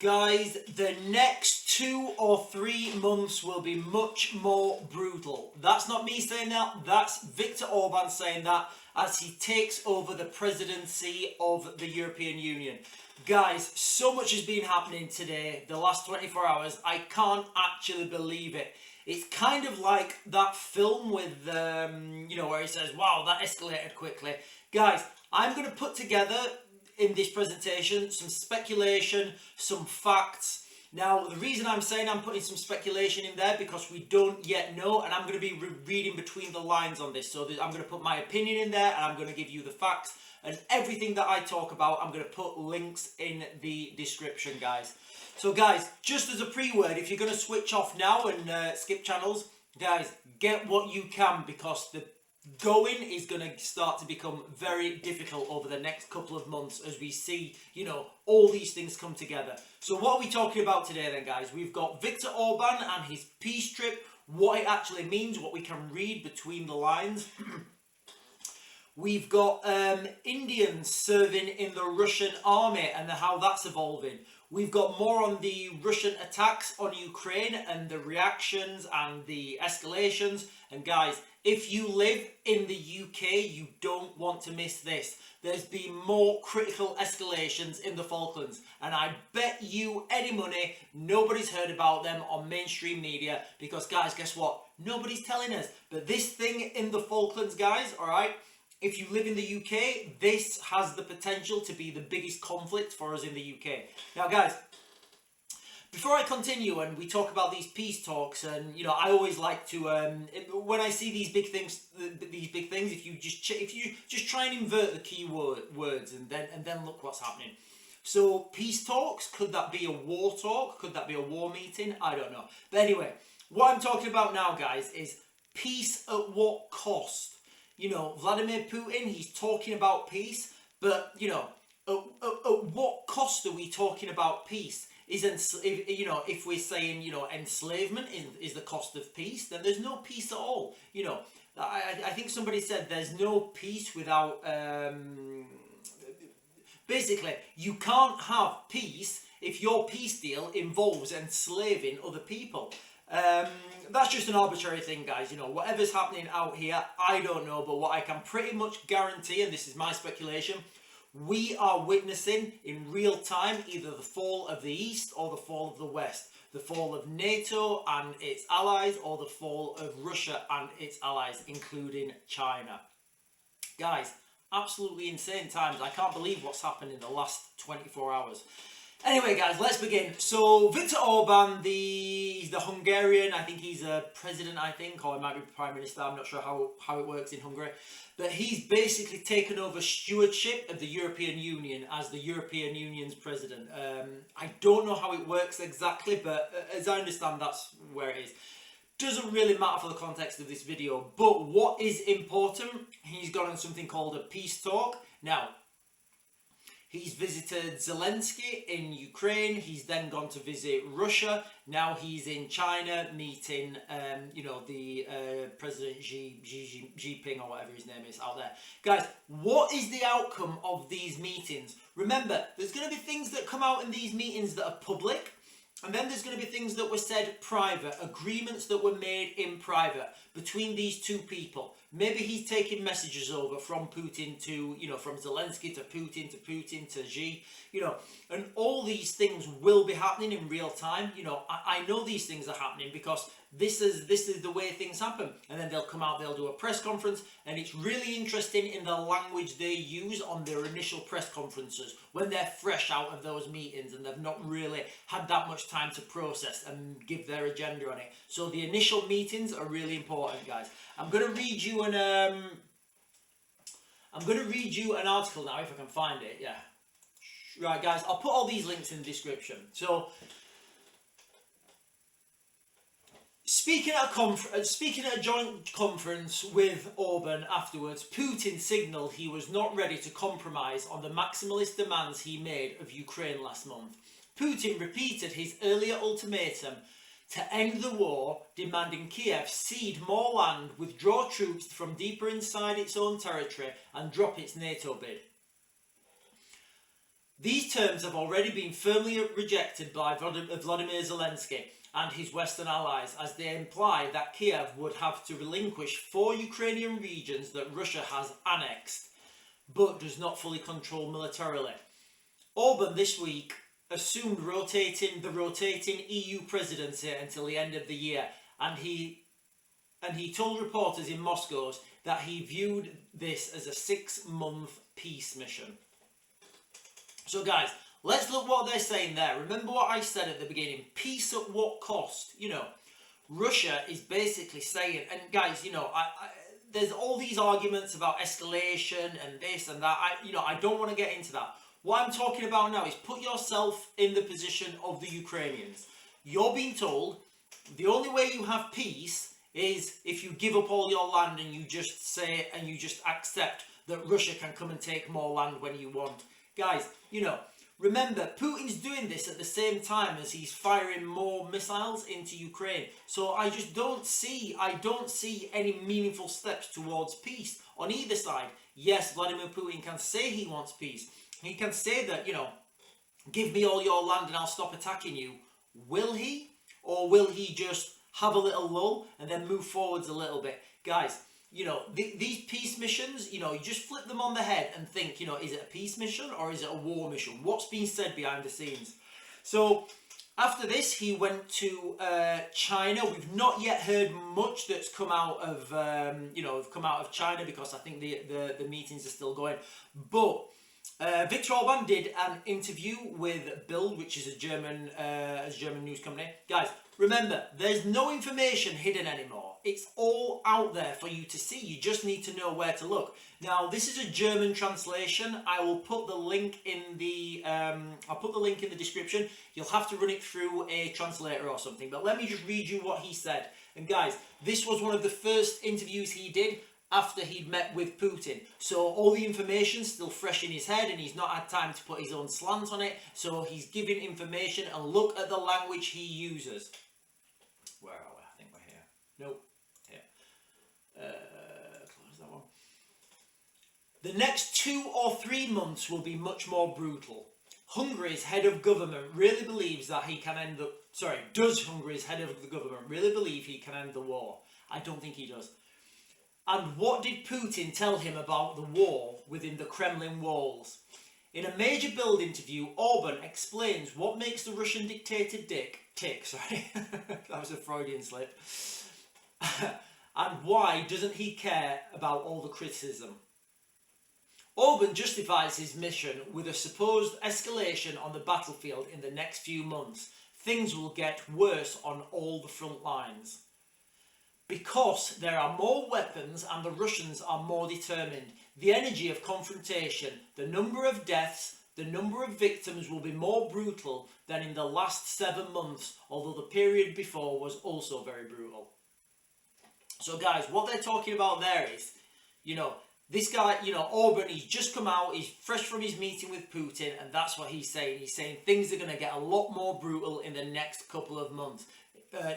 Guys, the next 2 or 3 months will be much more brutal. That's not me saying that, that's Viktor Orban saying that as he takes over the presidency of the European Union. Guys, so much has been happening today, the last 24 hours, I can't actually believe it. It's kind of like that film with, where he says, wow, that escalated quickly. Guys, I'm going to put together in this presentation some speculation, some facts. Now, the reason I'm saying I'm putting some speculation in there because we don't yet know, and I'm going to be reading between the lines on this. So I'm going to put my opinion in there, and I'm going to give you the facts, and everything that I talk about, I'm going to put links in the description, guys. So guys, just as a pre-word, if you're going to switch off now and skip channels, guys, get what you can because the going is going to start to become very difficult over the next couple of months as we see, all these things come together. So what are we talking about today then, guys? We've got Viktor Orban and his peace trip, what it actually means, what we can read between the lines. We've got Indians serving in the Russian army and how that's evolving. We've got more on the Russian attacks on Ukraine and the reactions and the escalations. And guys, if you live in the UK, you don't want to miss this. There's been more critical escalations in the Falklands. And I bet you any money nobody's heard about them on mainstream media. Because guys, guess what? Nobody's telling us. But this thing in the Falklands, guys, alright? If you live in the UK, this has the potential to be the biggest conflict for us in the UK. Now, guys, before I continue and we talk about these peace talks, and I always like to, when I see these big things, if you just try and invert the key words, and then look what's happening. So, peace talks, could that be a war talk? Could that be a war meeting? I don't know. But anyway, what I'm talking about now, guys, is peace at what cost? Vladimir Putin, he's talking about peace, but, at what cost are we talking about peace? If we're saying, enslavement is the cost of peace, then there's no peace at all. I think somebody said there's no peace without, basically, you can't have peace if your peace deal involves enslaving other people. That's just an arbitrary thing, guys. Whatever's happening out here, I don't know, but what I can pretty much guarantee, and this is my speculation, we are witnessing in real time either the fall of the East or the fall of the West, the fall of NATO and its allies, or the fall of Russia and its allies, including China. Guys, absolutely insane times. I can't believe what's happened in the last 24 hours. Anyway, guys, let's begin. So, Viktor Orban, he's the Hungarian, I think he's a president, or he might be prime minister, I'm not sure how it works in Hungary. But he's basically taken over stewardship of the European Union as the European Union's president. I don't know how it works exactly, but as I understand, that's where it is. Doesn't really matter for the context of this video, but what is important, he's gone on something called a peace talk. Now, he's visited Zelensky in Ukraine. He's then gone to visit Russia. Now he's in China meeting, the President Xi Jinping or whatever his name is out there. Guys, what is the outcome of these meetings? Remember, there's going to be things that come out in these meetings that are public. And then there's going to be things that were said private, agreements that were made in private between these two people. Maybe he's taking messages over from Putin to, from Zelensky to Putin to Xi, and all these things will be happening in real time. I know these things are happening because this is the way things happen. And then they'll come out, they'll do a press conference, and it's really interesting in the language they use on their initial press conferences when they're fresh out of those meetings and they've not really had that much time to process and give their agenda on it. So the initial meetings are really important, guys. I'm going to read you an article now if I can find it. Yeah. Right, guys, I'll put all these links in the description. So, speaking at a joint conference with Orban afterwards, Putin signalled he was not ready to compromise on the maximalist demands he made of Ukraine last month. Putin repeated his earlier ultimatum to end the war, demanding Kiev cede more land, withdraw troops from deeper inside its own territory, and drop its NATO bid. These terms have already been firmly rejected by Vladimir Zelensky and his Western allies, as they imply that Kiev would have to relinquish 4 Ukrainian regions that Russia has annexed, but does not fully control militarily. Orban this week assumed the rotating EU presidency until the end of the year, and he told reporters in Moscow that he viewed this as a 6-month peace mission. So guys, let's look what they're saying there. Remember what I said at the beginning, peace at what cost? You know, Russia is basically saying, and guys, you know, there's all these arguments about escalation and this and that. I don't want to get into that. What I'm talking about now is put yourself in the position of the Ukrainians. You're being told the only way you have peace is if you give up all your land and you just say and you just accept that Russia can come and take more land when you want. Guys, you know, remember, Putin's doing this at the same time as he's firing more missiles into Ukraine. So I don't see any meaningful steps towards peace on either side. Yes, Vladimir Putin can say he wants peace. He can say that, you know, give me all your land and I'll stop attacking you. Will he? Or will he just have a little lull and then move forwards a little bit? Guys, you know, these peace missions, you know, you just flip them on the head and think, you know, is it a peace mission or is it a war mission? What's being said behind the scenes? So after this, he went to China. We've not yet heard much that's come out of China, because I think the meetings are still going. But Viktor Orban did an interview with Bild, which is a German news company. Guys, remember, there's no information hidden anymore. It's all out there for you to see. You just need to know where to look. Now, this is a German translation. I will put the link in the description. You'll have to run it through a translator or something. But let me just read you what he said. And guys, this was one of the first interviews he did after he'd met with Putin. So all the information's still fresh in his head and he's not had time to put his own slant on it. So he's giving information, and look at the language he uses. Where are we? I think we're here. Nope. Here. Close that one. The next 2 or 3 months will be much more brutal. Hungary's head of government really believes that he can end the... does Hungary's head of the government really believe he can end the war? I don't think he does. And what did Putin tell him about the war within the Kremlin walls? In a major Bild interview, Orban explains what makes the Russian dictator tick. That was a Freudian slip. And why doesn't he care about all the criticism? Orban justifies his mission with a supposed escalation on the battlefield in the next few months. Things will get worse on all the front lines. Because there are more weapons and the Russians are more determined, the energy of confrontation, the number of deaths, the number of victims will be more brutal than in the last 7 months, although the period before was also very brutal. So guys, what they're talking about there is, you know, this guy, you know, Orban, he's just come out, he's fresh from his meeting with Putin, and that's what he's saying. He's saying things are going to get a lot more brutal in the next couple of months,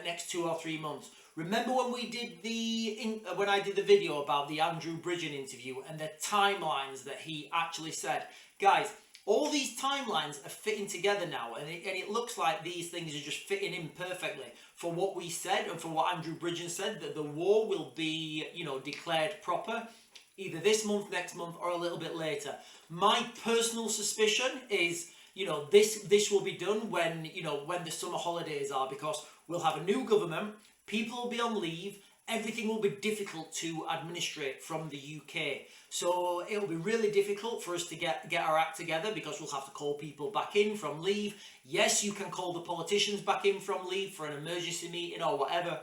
next 2 or 3 months. Remember when we did when I did the video about the Andrew Bridgen interview and the timelines that he actually said? Guys, all these timelines are fitting together now, and it looks like these things are just fitting in perfectly for what we said and for what Andrew Bridgen said, that the war will be, you know, declared proper either this month, next month, or a little bit later. My personal suspicion is, you know, this will be done when, you know, when the summer holidays are, because we'll have a new government. People will be on leave. Everything will be difficult to administrate from the UK. So it'll be really difficult for us to get our act together, because we'll have to call people back in from leave. Yes, you can call the politicians back in from leave for an emergency meeting or whatever.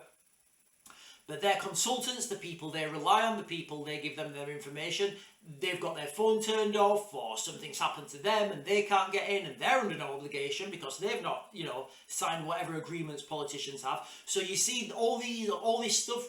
But their consultants, the people they rely on, the people they give them their information, they've got their phone turned off, or something's happened to them and they can't get in, and they're under no obligation because they've not, you know, signed whatever agreements politicians have. So you see, all this stuff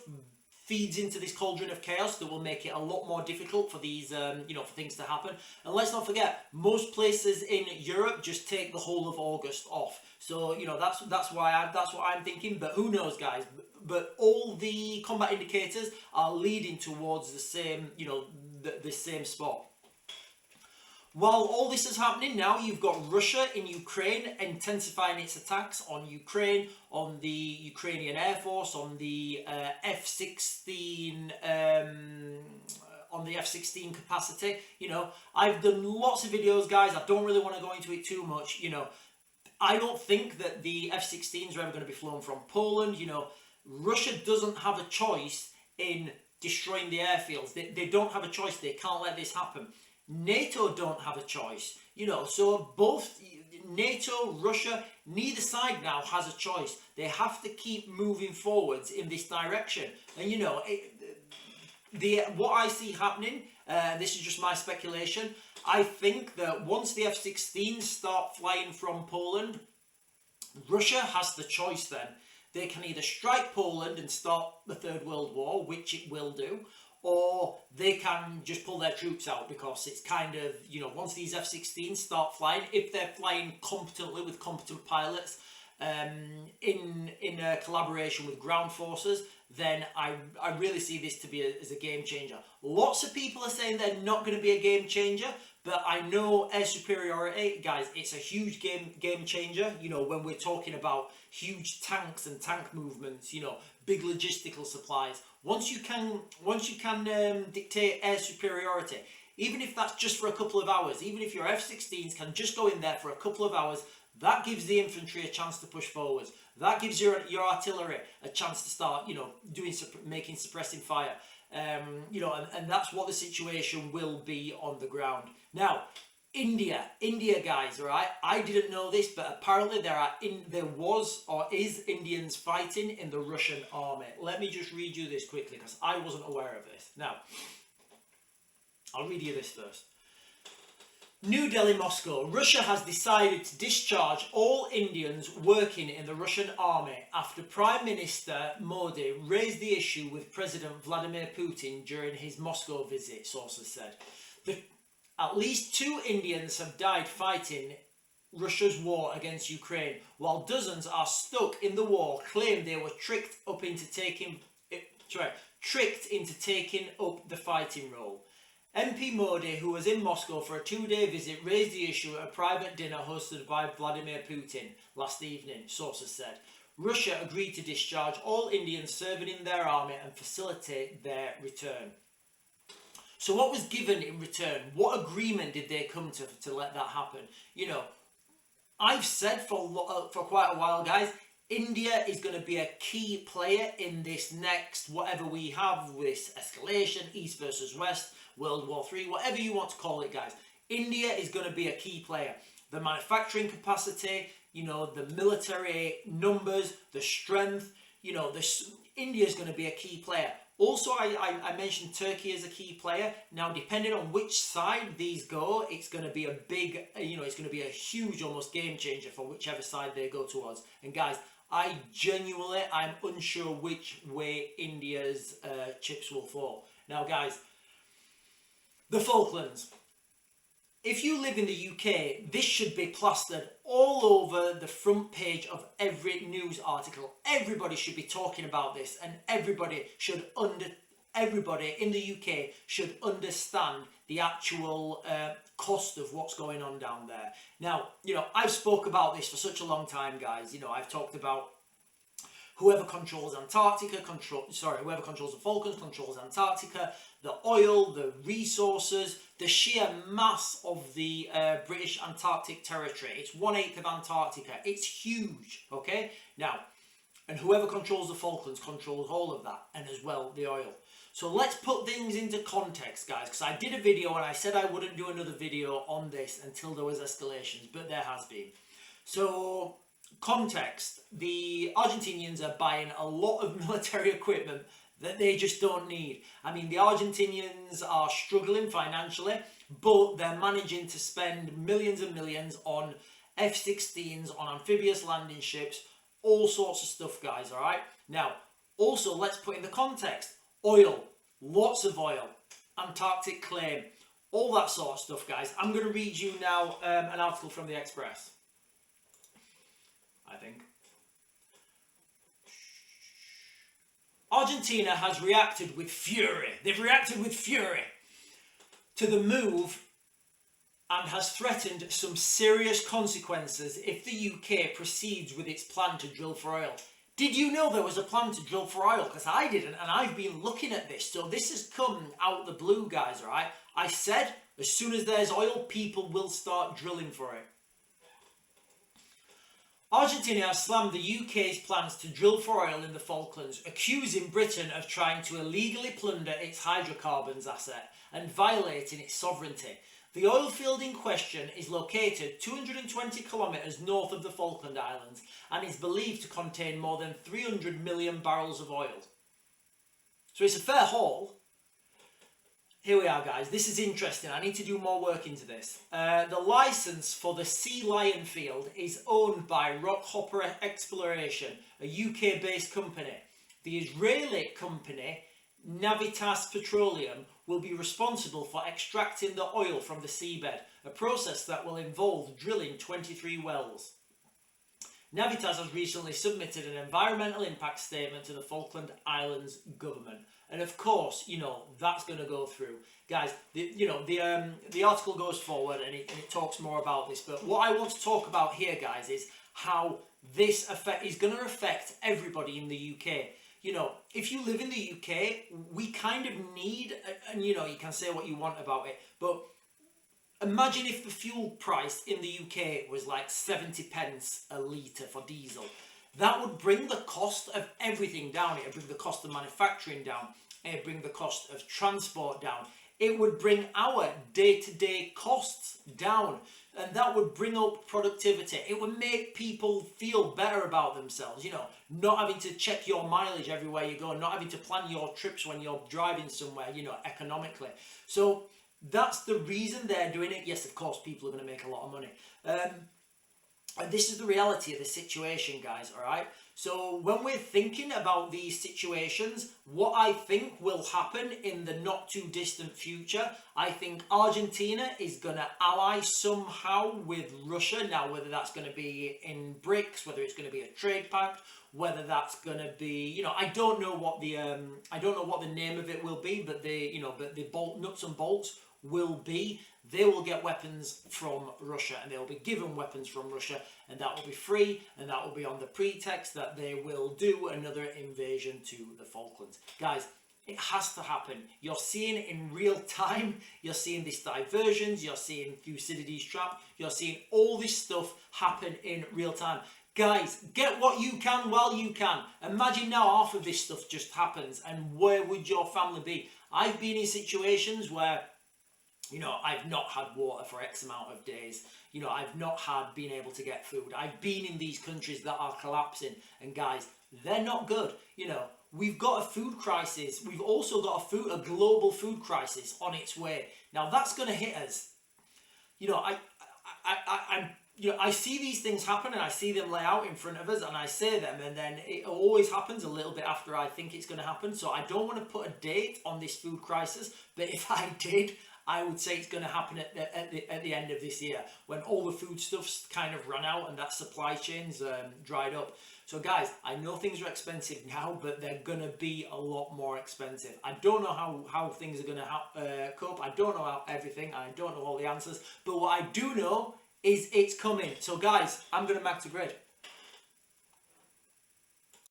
feeds into this cauldron of chaos that will make it a lot more difficult for these, you know, for things to happen. And let's not forget, most places in Europe just take the whole of August off. So, you know, that's what I'm thinking. But who knows, guys? But all the combat indicators are leading towards the same, you know, the same spot. while all this is happening now, you've got Russia in Ukraine intensifying its attacks on Ukraine, on the Ukrainian Air Force, on the F-16, on the F-16 capacity. You know, I've done lots of videos, guys. I don't really want to go into it too much. You know, I don't think that the F-16s are ever going to be flown from Poland. You know, Russia doesn't have a choice in destroying the airfields. They don't have a choice. They can't let this happen. NATO don't have a choice. You know, so both NATO, Russia, neither side now has a choice. They have to keep moving forwards in this direction. And you know, what I see happening, this is just my speculation, I think that once the F-16s start flying from Poland, Russia has the choice then. They can either strike Poland and start the Third World War, which it will do, or they can just pull their troops out, because it's kind of, you know, once these F-16s start flying, if they're flying competently with competent pilots, in collaboration with ground forces, then I really see this to be as a game changer. Lots of people are saying they're not going to be a game changer, but I know air superiority, guys, it's a huge game changer. You know, when we're talking about huge tanks and tank movements, you know, big logistical supplies. Once you can dictate air superiority, even if that's just for a couple of hours, even if your F-16s can just go in there for a couple of hours, that gives the infantry a chance to push forwards. That gives your artillery a chance to start, you know, making suppressing fire. You know, and that's what the situation will be on the ground. Now, India, guys, all right? I didn't know this, but apparently there was or is Indians fighting in the Russian army. Let me just read you this quickly, because I wasn't aware of this. Now, I'll read you this first. New Delhi, Moscow. Russia has decided to discharge all Indians working in the Russian army after Prime Minister Modi raised the issue with President Vladimir Putin during his Moscow visit, sources said. At least 2 Indians have died fighting Russia's war against Ukraine, while dozens are stuck in the war, claim they were tricked into taking up the fighting role. MP Modi, who was in Moscow for a 2-day visit, raised the issue at a private dinner hosted by Vladimir Putin last evening, sources said. Russia agreed to discharge all Indians serving in their army and facilitate their return. So what was given in return? What agreement did they come to let that happen? You know, I've said for quite a while, guys, India is going to be a key player in this next, whatever we have, this escalation, East versus West, World War III, whatever you want to call it, guys. India is going to be a key player. The manufacturing capacity, you know, the military numbers, the strength, you know, India is going to be a key player. Also, I mentioned Turkey as a key player. Now, depending on which side these go, it's going to be a big, you know, it's going to be a huge, almost game changer for whichever side they go towards. And guys, I'm unsure which way India's chips will fall. Now, guys, the Falklands. If you live in the UK, this should be plastered all over the front page of every news article. Everybody should be talking about this, and everybody in the UK should understand the actual cost of what's going on down there. Now, you know, I've spoke about this for such a long time, guys. You know, I've talked about whoever controls Antarctica, whoever controls the Falklands controls Antarctica, the oil, the resources, the sheer mass of the British Antarctic territory. It's 1/8 of Antarctica. It's huge, okay? Now, and whoever controls the Falklands controls all of that, and as well the oil. So let's put things into context, guys, because I did a video and I said I wouldn't do another video on this until there was escalations, but there has been. So, context, the Argentinians are buying a lot of military equipment that they just don't need. I mean, the Argentinians are struggling financially, but they're managing to spend millions and millions on F-16s, on amphibious landing ships, all sorts of stuff, guys, all right? Now, also, let's put in the context. Oil, lots of oil, Antarctic claim, all that sort of stuff, guys. I'm going to read you now an article from the Express, I think. Argentina has reacted with fury. They've reacted with fury to the move and has threatened some serious consequences if the UK proceeds with its plan to drill for oil. Did you know there was a plan to drill for oil? Because I didn't, and I've been looking at this. So this has come out the blue, guys, right? I said as soon as there's oil, people will start drilling for it. Argentina has slammed the UK's plans to drill for oil in the Falklands, accusing Britain of trying to illegally plunder its hydrocarbons asset and violating its sovereignty. The oil field in question is located 220 kilometres north of the Falkland Islands and is believed to contain more than 300 million barrels of oil. So it's a fair haul. Here we are, guys. This is interesting. I need to do more work into this. The licence for the Sea Lion field is owned by Rockhopper Exploration, a UK-based company. The Israeli company Navitas Petroleum will be responsible for extracting the oil from the seabed, a process that will involve drilling 23 wells. Navitas has recently submitted an environmental impact statement to the Falkland Islands government. And of course, you know, that's going to go through. Guys, the article goes forward and it talks more about this. But what I want to talk about here, guys, is how this is going to affect everybody in the UK. You know, if you live in the UK, we kind of need, and you know, you can say what you want about it, but imagine if the fuel price in the UK was like 70 pence a litre for diesel. That would bring the cost of everything down. It would bring the cost of manufacturing down. It would bring the cost of transport down. It would bring our day-to-day costs down. And that would bring up productivity. It would make people feel better about themselves. You know, not having to check your mileage everywhere you go. Not having to plan your trips when you're driving somewhere, you know, economically. So that's the reason they're doing it. Yes, of course, people are going to make a lot of money. And this is the reality of the situation, guys, all right? So when we're thinking about these situations, what I think will happen in the not too distant future, I think Argentina is going to ally somehow with Russia. Now, whether that's going to be in BRICS, whether it's going to be a trade pact, whether that's going to be, you know, I don't know what the name of it will be, but the nuts and bolts will be, they will get weapons from Russia and they will be given weapons from Russia, and that will be free, and that will be on the pretext that they will do another invasion to the Falklands. Guys, it has to happen. You're seeing it in real time. You're seeing these diversions. You're seeing Thucydides' trap. You're seeing all this stuff happen in real time. Guys, get what you can while you can. Imagine now half of this stuff just happens, and where would your family be? I've been in situations where, you know, I've not had water for X amount of days. You know, I've not been able to get food. I've been in these countries that are collapsing. And guys, they're not good. You know, we've got a food crisis. We've also got a global food crisis on its way. Now, that's going to hit us. You know, I see these things happen and I see them lay out in front of us and I say them, and then it always happens a little bit after I think it's going to happen. So I don't want to put a date on this food crisis, but if I did, I would say it's going to happen at the end of this year, when all the food stuff's kind of run out and that supply chain's dried up. So guys, I know things are expensive now, but they're going to be a lot more expensive. I don't know how things are going to cope. I don't know everything, and I don't know all the answers. But what I do know is it's coming. So guys, I'm going to mag to grid.